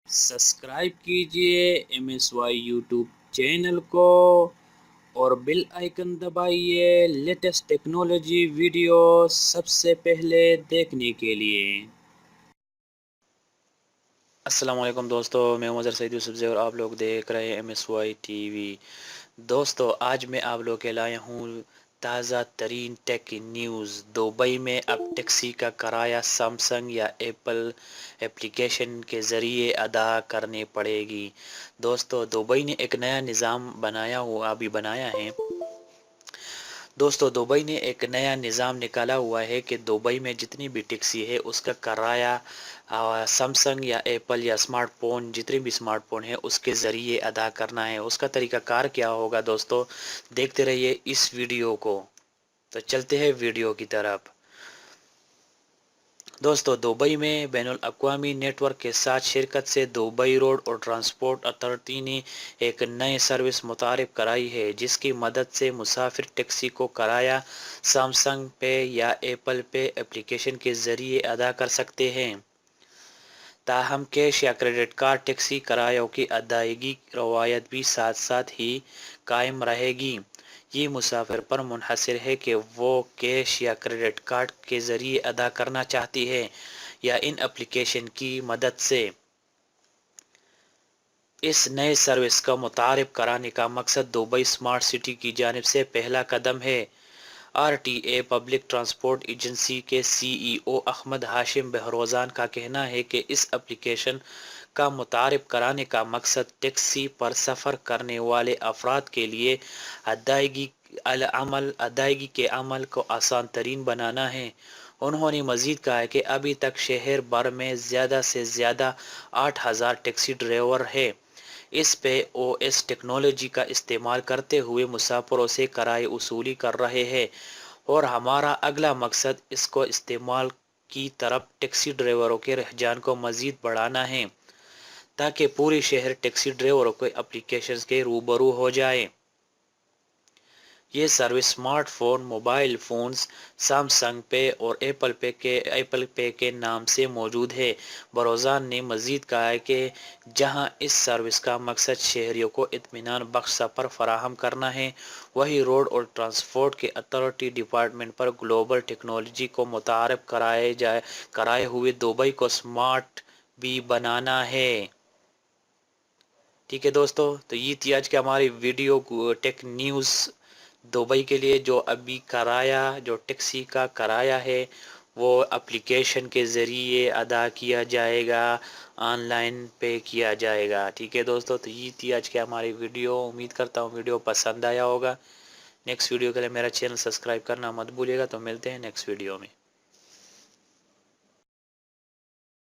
Subscribe कीजिए MSY YouTube channel को और बेल आइकन दबाइए लेटेस्ट टेक्नोलॉजी वीडियो सबसे पहले देखने के लिए। अस्सलाम वालेकुम दोस्तों, मैं मज़र सईद यूसुफ और आप लोग देख रहे हैं MSY टीवी। दोस्तों, आज मैं आप लोग के लाया हूँ ताज़ा तरीन टेक न्यूज़। दुबई में अब टैक्सी का किराया सैमसंग या एप्पल एप्लीकेशन के ज़रिए अदा करनी पड़ेगी। दोस्तों, दुबई ने एक नया निज़ाम बनाया है। दोस्तों, दुबई ने एक नया निज़ाम निकाला हुआ है कि दुबई में जितनी भी टैक्सी है उसका किराया सैमसंग या एप्पल या स्मार्टफोन, जितने भी स्मार्टफोन है उसके ज़रिए अदा करना है। उसका तरीक़ाकार क्या होगा दोस्तों, देखते रहिए इस वीडियो को। तो चलते हैं वीडियो की तरफ। दोस्तों, दुबई में बैनुल अक़वामी नेटवर्क के साथ शिरकत से दुबई रोड और ट्रांसपोर्ट अथॉरिटी ने एक नई सर्विस मुतारिफ कराई है, जिसकी मदद से मुसाफिर टैक्सी को किराया सैमसंग पे या एप्पल पे एप्लीकेशन के ज़रिए अदा कर सकते हैं। ताहम कैश या क्रेडिट कार्ड टैक्सी किरायों की अदायगी रवायत भी साथ साथ ही कायम रहेगी। ये मुसाफिर पर मुनहसर है कि वो कैश या क्रेडिट कार्ड के ज़रिए अदा करना चाहती है या इन एप्लीकेशन की मदद से। इस नए सर्विस का मुतारिफ कराने का मकसद दुबई स्मार्ट सिटी की जानिब से पहला कदम है। RTA पब्लिक ट्रांसपोर्ट एजेंसी के CEO अहमद हाशिम बहरोज़ान का कहना है कि इस एप्लीकेशन का मुतारिफ कराने का मकसद टैक्सी पर सफ़र करने वाले अफराद के लिए अदायगी के अमल को आसान तरीन बनाना है। उन्होंने मज़ीद कहा है कि अभी तक शहर भर में ज़्यादा से ज़्यादा 8,000 टैक्सी ड्राइवर है। इस पे OS टेक्नोलॉजी का इस्तेमाल करते हुए मुसाफिरों से किराए वसूली कर रहे हैं और हमारा अगला मकसद इसको इस्तेमाल की तरफ टैक्सी ड्राइवरों के रुझान को मज़ीद बढ़ाना है, ताकि पूरे शहर टैक्सी ड्राइवरों के एप्लीकेशंस के रूबरू हो जाए। ये service smartphone, mobile phones, Samsung पे और एप्पल पे के नाम से मौजूद है। बरोज़ान ने मज़ीद कहा है कि जहां इस सर्विस का मकसद शहरियों को इत्मीनान बख्श सफ़र फराहम करना है, वहीं रोड और ट्रांसपोर्ट के अथॉरिटी डिपार्टमेंट पर ग्लोबल टेक्नोलॉजी को मुतारिफ कराए हुए दुबई को स्मार्ट भी बनाना है। ठीक है दोस्तों, तो ये थी आज की हमारी वीडियो टेक न्यूज़ दुबई के लिए। जो टैक्सी का किराया है वो एप्लीकेशन के ज़रिए अदा किया जाएगा, ऑनलाइन पे किया जाएगा। ठीक है दोस्तों, तो ये थी आज की हमारी वीडियो। उम्मीद करता हूँ वीडियो पसंद आया होगा। नेक्स्ट वीडियो के लिए मेरा चैनल सब्सक्राइब करना मत भूलिएगा। तो मिलते हैं नेक्स्ट वीडियो में।